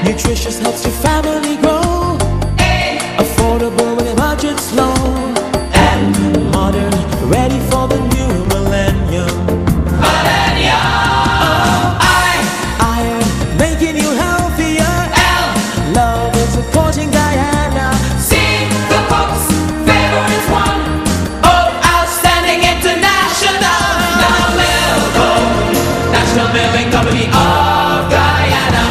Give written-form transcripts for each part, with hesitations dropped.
Nutritious helps your family grow. Affordable when your budget's low. And modern, ready for the new millennium. Iron, making you healthier. Love is supporting Guyana. The Pope's favorite one. Outstanding international. Namilco, National Milling Company of Guyana.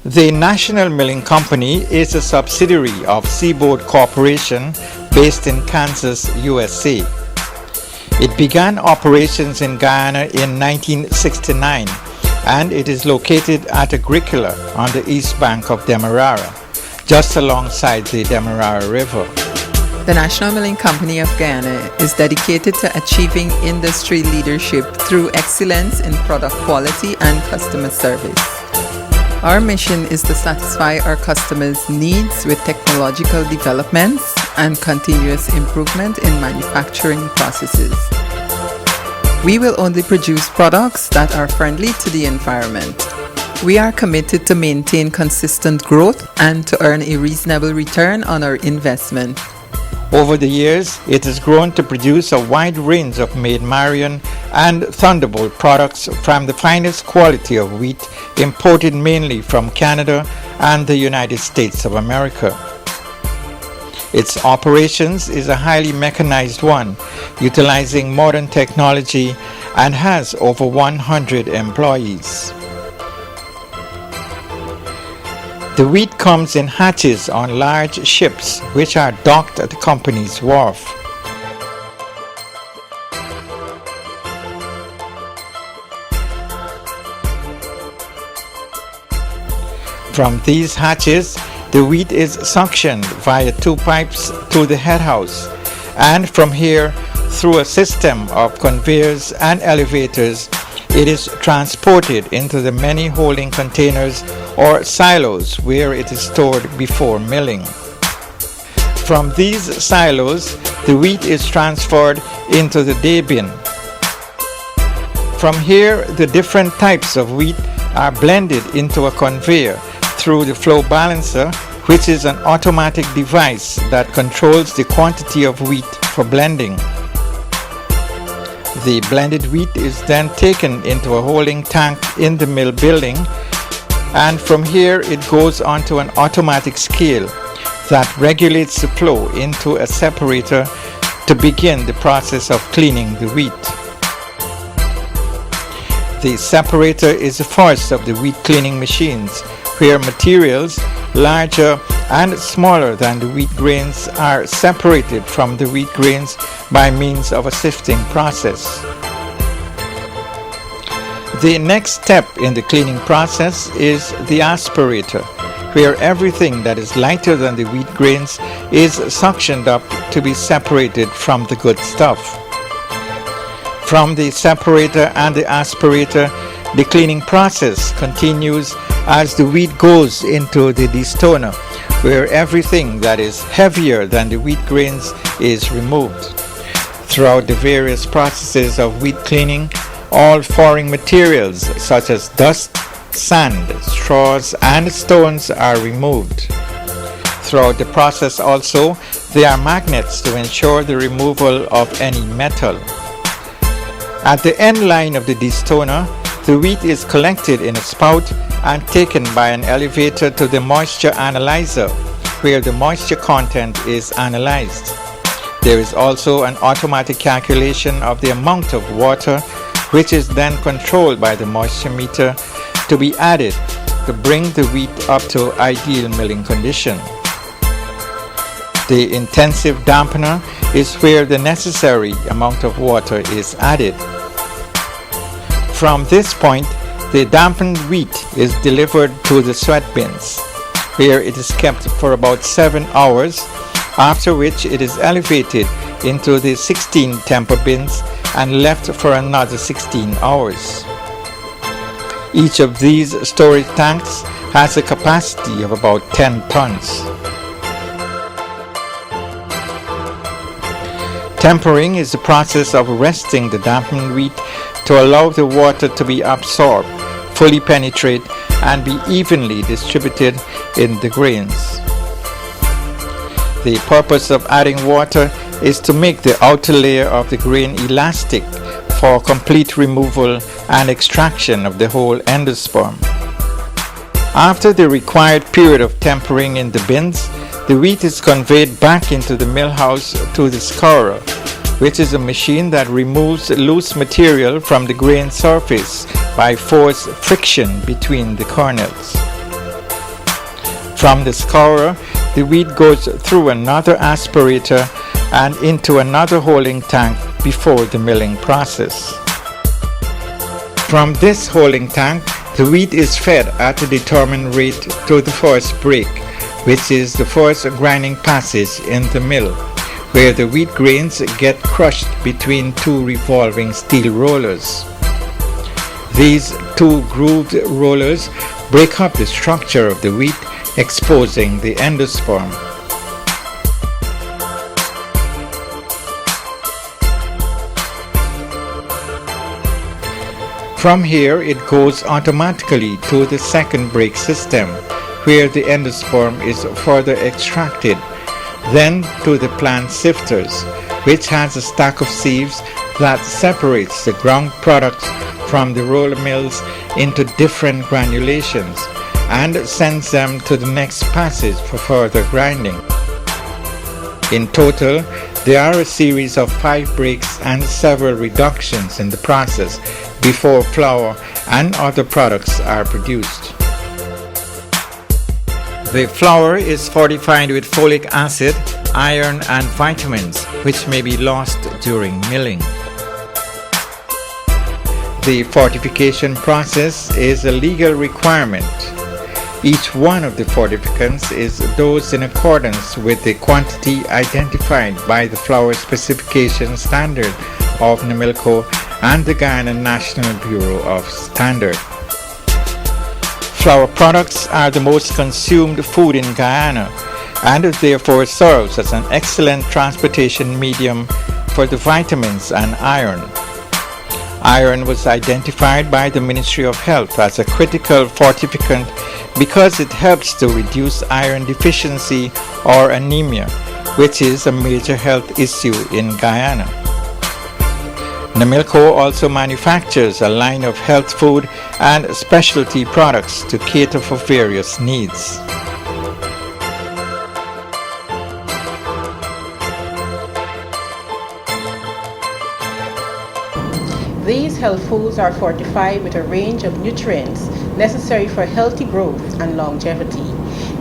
The National Milling Company is a subsidiary of Seaboard Corporation based in Kansas, USA. It began operations in Guyana in 1969 and it is located at Agricola on the east bank of Demerara, just alongside the Demerara River. The National Milling Company of Guyana is dedicated to achieving industry leadership through excellence in product quality and customer service. Our mission is to satisfy our customers' needs with technological developments and continuous improvement in manufacturing processes. We will only produce products that are friendly to the environment. We are committed to maintain consistent growth and to earn a reasonable return on our investment. Over the years, it has grown to produce a wide range of Maid Marian and Thunderbolt products from the finest quality of wheat imported mainly from Canada and the United States of America. Its operations is a highly mechanized one, utilizing modern technology and has over 100 employees. The wheat comes in hatches on large ships which are docked at the company's wharf. From these hatches, the wheat is suctioned via two pipes to the head house, and from here, through a system of conveyors and elevators, it is transported into the many holding containers or silos where it is stored before milling. From these silos, the wheat is transferred into the day bin. From here, the different types of wheat are blended into a conveyor through the flow balancer, which is an automatic device that controls the quantity of wheat for blending. The blended wheat is then taken into a holding tank in the mill building, and from here it goes onto an automatic scale that regulates the flow into a separator to begin the process of cleaning the wheat. The separator is the first of the wheat cleaning machines, where materials larger and smaller than the wheat grains are separated from the wheat grains by means of a sifting process. The next step in the cleaning process is the aspirator, where everything that is lighter than the wheat grains is suctioned up to be separated from the good stuff. From the separator and the aspirator, the cleaning process continues as the wheat goes into the destoner, where everything that is heavier than the wheat grains is removed. Throughout the various processes of wheat cleaning, all foreign materials such as dust, sand, straws, and stones are removed. Throughout the process also, there are magnets to ensure the removal of any metal. At the end line of the destoner, the wheat is collected in a spout and taken by an elevator to the moisture analyzer, where the moisture content is analyzed. There is also an automatic calculation of the amount of water, which is then controlled by the moisture meter to be added to bring the wheat up to ideal milling condition. The intensive dampener is where the necessary amount of water is added. From this point, the dampened wheat is delivered to the sweat bins, where it is kept for about 7 hours, after which it is elevated into the 16 temper bins and left for another 16 hours. Each of these storage tanks has a capacity of about 10 tons. Tempering is the process of resting the dampened wheat to allow the water to be absorbed, fully penetrate, and be evenly distributed in the grains. The purpose of adding water is to make the outer layer of the grain elastic for complete removal and extraction of the whole endosperm. After the required period of tempering in the bins, the wheat is conveyed back into the mill house to the scourer, which is a machine that removes loose material from the grain surface by forced friction between the kernels. From the scourer, the wheat goes through another aspirator and into another holding tank before the milling process. From this holding tank, the wheat is fed at a determined rate to the first break, which is the first grinding passage in the mill, where the wheat grains get crushed between two revolving steel rollers. These two grooved rollers break up the structure of the wheat, exposing the endosperm. From here, it goes automatically to the second break system, where the endosperm is further extracted, then to the plant sifters, which has a stack of sieves that separates the ground products from the roller mills into different granulations and sends them to the next passage for further grinding. In total, there are a series of 5 breaks and several reductions in the process before flour and other products are produced. The flour is fortified with folic acid, iron, and vitamins, which may be lost during milling. The fortification process is a legal requirement. Each one of the fortificants is dosed in accordance with the quantity identified by the flour specification standard of Namilco and the Guyana National Bureau of Standard. Flour products are the most consumed food in Guyana and it therefore serves as an excellent transportation medium for the vitamins and iron. Iron was identified by the Ministry of Health as a critical fortificant because it helps to reduce iron deficiency or anemia, which is a major health issue in Guyana. Namilco also manufactures a line of health food and specialty products to cater for various needs. These health foods are fortified with a range of nutrients necessary for healthy growth and longevity.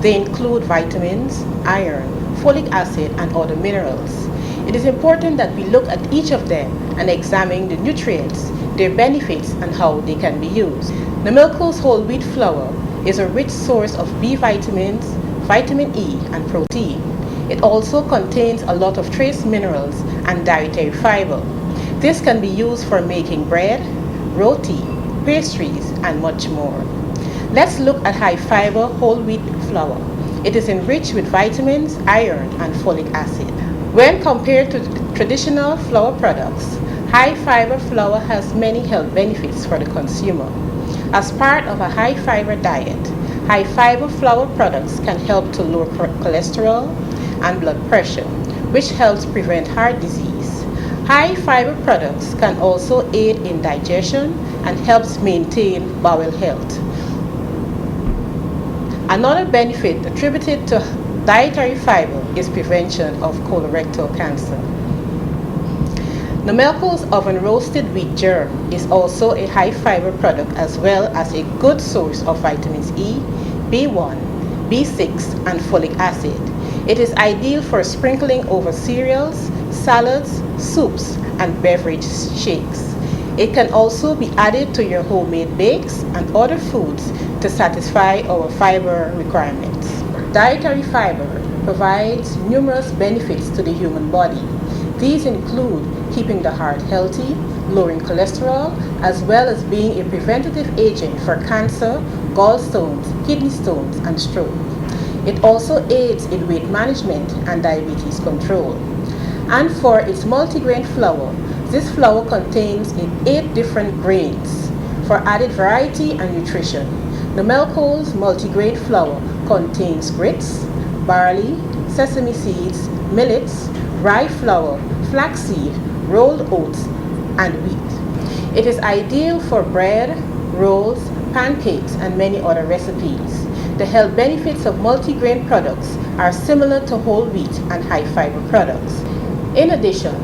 They include vitamins, iron, folic acid, and other minerals. It is important that we look at each of them and examine the nutrients, their benefits, and how they can be used. Namilco's whole wheat flour is a rich source of B vitamins, vitamin E, and protein. It also contains a lot of trace minerals and dietary fiber. This can be used for making bread, roti, pastries, and much more. Let's look at high fiber whole wheat flour. It is enriched with vitamins, iron, and folic acid. When compared to traditional flour products, high fiber flour has many health benefits for the consumer. As part of a high fiber diet, high fiber flour products can help to lower cholesterol and blood pressure, which helps prevent heart disease. High fiber products can also aid in digestion and helps maintain bowel health. Another benefit attributed to dietary fiber is prevention of colorectal cancer. Namilco's oven roasted wheat germ is also a high fiber product as well as a good source of vitamins E, B1, B6, and folic acid. It is ideal for sprinkling over cereals, salads, soups, and beverage shakes. It can also be added to your homemade bakes and other foods to satisfy our fiber requirements. Dietary fiber provides numerous benefits to the human body. These include keeping the heart healthy, lowering cholesterol, as well as being a preventative agent for cancer, gallstones, kidney stones, and stroke. It also aids in weight management and diabetes control. And for its multigrain flour, this flour contains 8 different grains for added variety and nutrition. Namilco's multigrain flour contains grits, barley, sesame seeds, millets, rye flour, flaxseed, rolled oats, and wheat. It is ideal for bread, rolls, pancakes, and many other recipes. The health benefits of multigrain products are similar to whole wheat and high fiber products. In addition,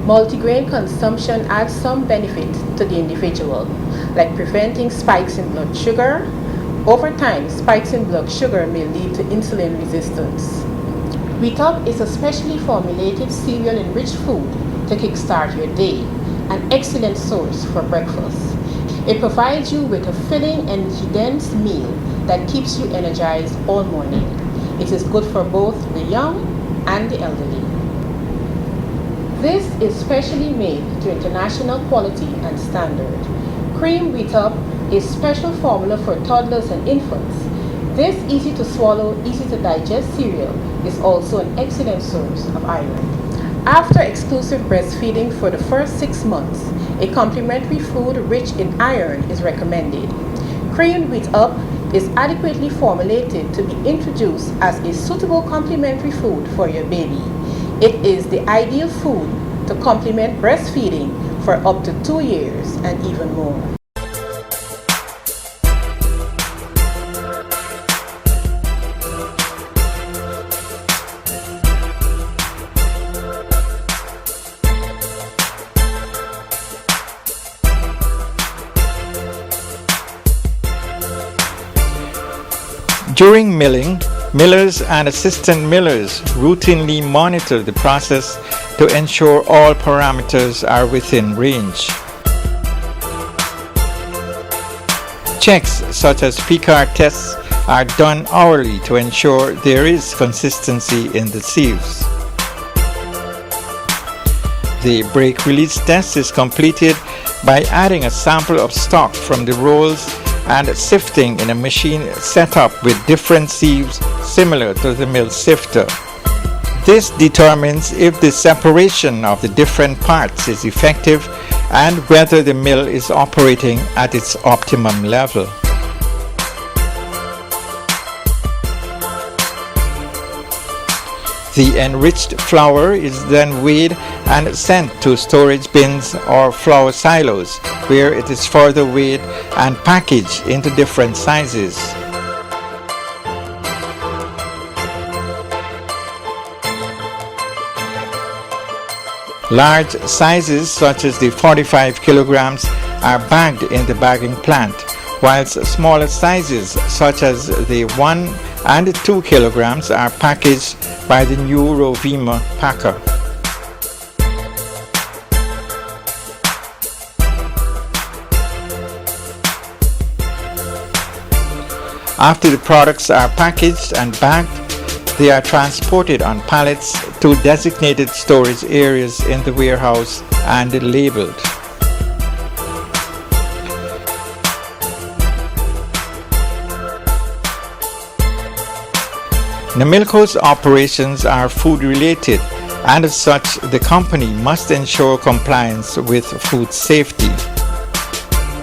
multigrain consumption adds some benefit to the individual, like preventing spikes in blood sugar. Over time, spikes in blood sugar may lead to insulin resistance. Wheat Up is a specially formulated cereal-enriched food to kickstart your day, an excellent source for breakfast. It provides you with a filling, energy-dense meal that keeps you energized all morning. It is good for both the young and the elderly. This is specially made to international quality and standard. Cream Wheat Up is special formula for toddlers and infants. This easy to swallow, easy to digest cereal is also an excellent source of iron. After exclusive breastfeeding for the first 6 months, a complementary food rich in iron is recommended. Creamed Wheat Up is adequately formulated to be introduced as a suitable complementary food for your baby. It is the ideal food to complement breastfeeding for up to 2 years and even more. During milling, millers and assistant millers routinely monitor the process to ensure all parameters are within range. Checks such as Picard tests are done hourly to ensure there is consistency in the sieves. The brake release test is completed by adding a sample of stock from the rolls and sifting in a machine set up with different sieves similar to the mill sifter. This determines if the separation of the different parts is effective and whether the mill is operating at its optimum level. The enriched flour is then weighed and sent to storage bins or flour silos, where it is further weighed and packaged into different sizes. Large sizes such as the 45 kilograms are bagged in the bagging plant, whilst smaller sizes such as the 1 and 2 kilograms are packaged by the new Rovima packer. After the products are packaged and bagged, they are transported on pallets to designated storage areas in the warehouse and labeled. Namilco's operations are food related, and as such the company must ensure compliance with food safety.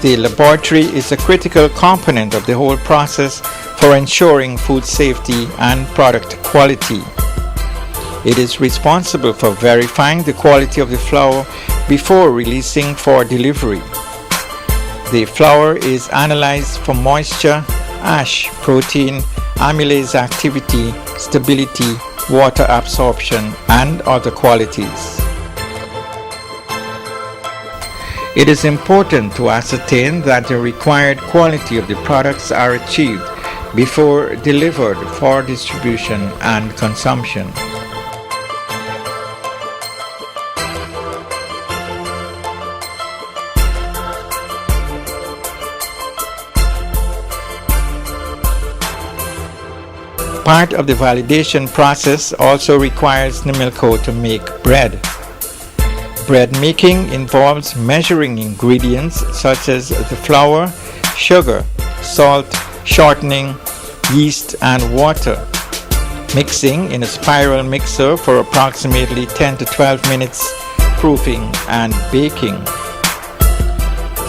The laboratory is a critical component of the whole process for ensuring food safety and product quality. It is responsible for verifying the quality of the flour before releasing for delivery. The flour is analyzed for moisture, ash, protein, amylase activity, stability, water absorption, and other qualities. It is important to ascertain that the required quality of the products are achieved before delivered for distribution and consumption. Part of the validation process also requires Namilco to make bread. Bread making involves measuring ingredients such as the flour, sugar, salt, shortening, yeast, and water. Mixing in a spiral mixer for approximately 10 to 12 minutes, proofing and baking.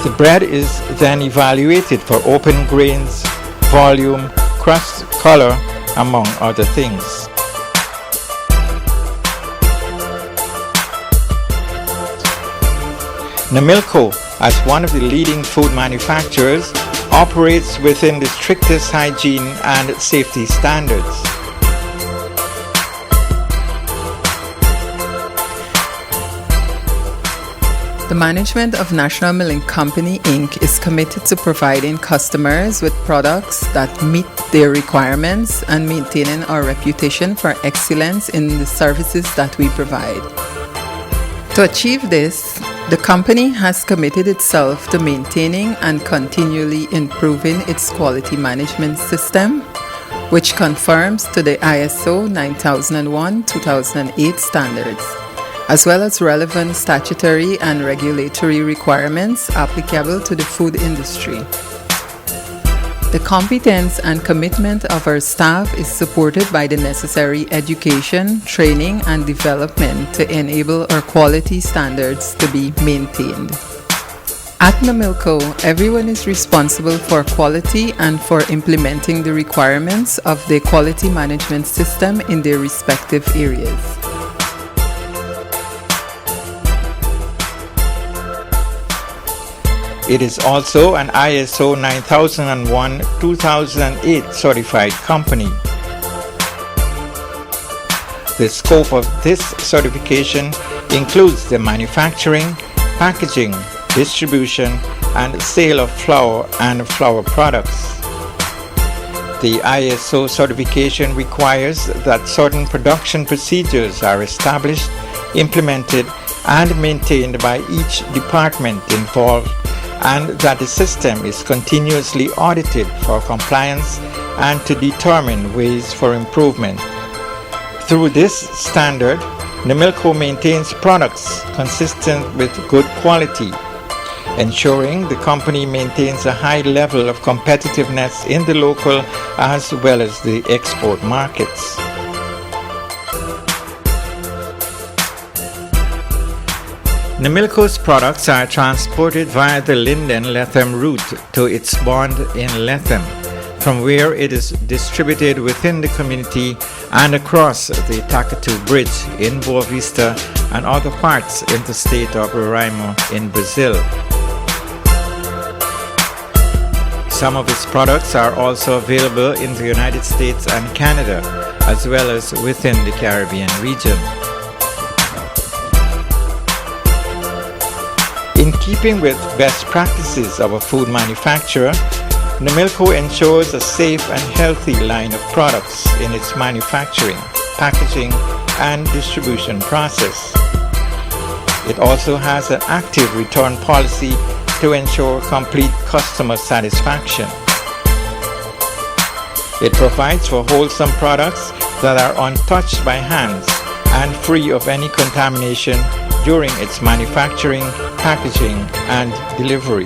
The bread is then evaluated for open grains, volume, crust, color, among other things. Namilco, as one of the leading food manufacturers, operates within the strictest hygiene and safety standards. The management of National Milling Company Inc. is committed to providing customers with products that meet their requirements and maintaining our reputation for excellence in the services that we provide. To achieve this, the company has committed itself to maintaining and continually improving its quality management system, which conforms to the ISO 9001-2008 standards, as well as relevant statutory and regulatory requirements applicable to the food industry. The competence and commitment of our staff is supported by the necessary education, training, and development to enable our quality standards to be maintained. At Namilco, everyone is responsible for quality and for implementing the requirements of the quality management system in their respective areas. It is also an ISO 9001-2008 certified company. The scope of this certification includes the manufacturing, packaging, distribution, and sale of flour and flour products. The ISO certification requires that certain production procedures are established, implemented, and maintained by each department involved, and that the system is continuously audited for compliance and to determine ways for improvement. Through this standard, Namilco maintains products consistent with good quality, ensuring the company maintains a high level of competitiveness in the local as well as the export markets. Namilco's products are transported via the Linden-Lethem route to its bond in Lethem, from where it is distributed within the community and across the Takatu Bridge in Boa Vista and other parts in the state of Roraima in Brazil. Some of its products are also available in the United States and Canada, as well as within the Caribbean region. In keeping with best practices of a food manufacturer, Namilco ensures a safe and healthy line of products in its manufacturing, packaging, and distribution process. It also has an active return policy to ensure complete customer satisfaction. It provides for wholesome products that are untouched by hands and free of any contamination during its manufacturing, packaging, and delivery.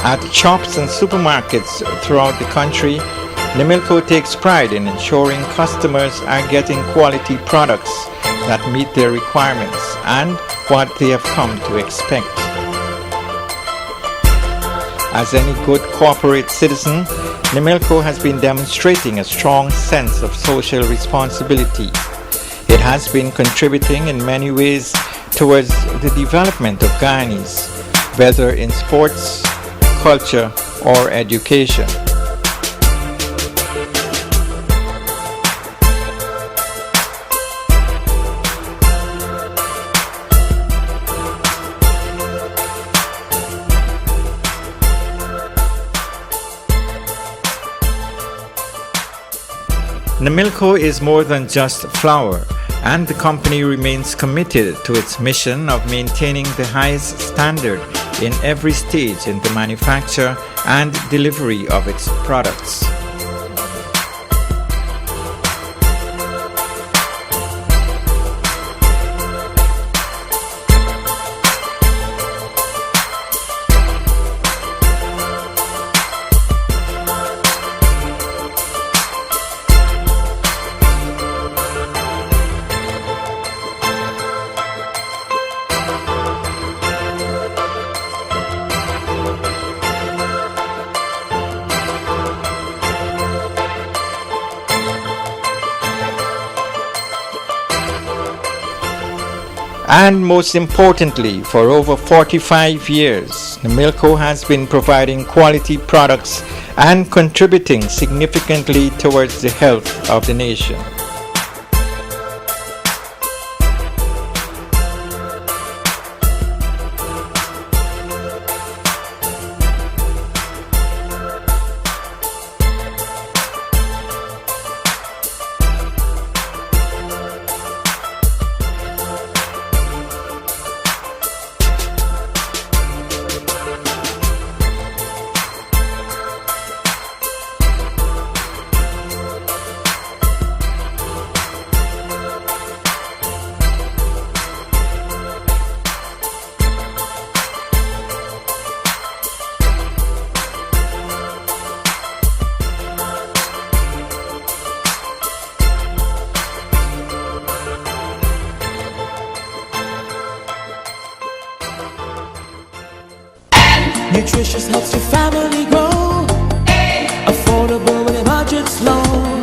At shops and supermarkets throughout the country, Namilco takes pride in ensuring customers are getting quality products that meet their requirements and what they have come to expect. As any good corporate citizen, Namilco has been demonstrating a strong sense of social responsibility. It has been contributing in many ways towards the development of Guyanese, whether in sports, culture, or education. Namilco is more than just flour, and the company remains committed to its mission of maintaining the highest standard in every stage in the manufacture and delivery of its products. And most importantly, for over 45 years, Namilco has been providing quality products and contributing significantly towards the health of the nation. Nutritious helps your family grow. Affordable when your budget's low.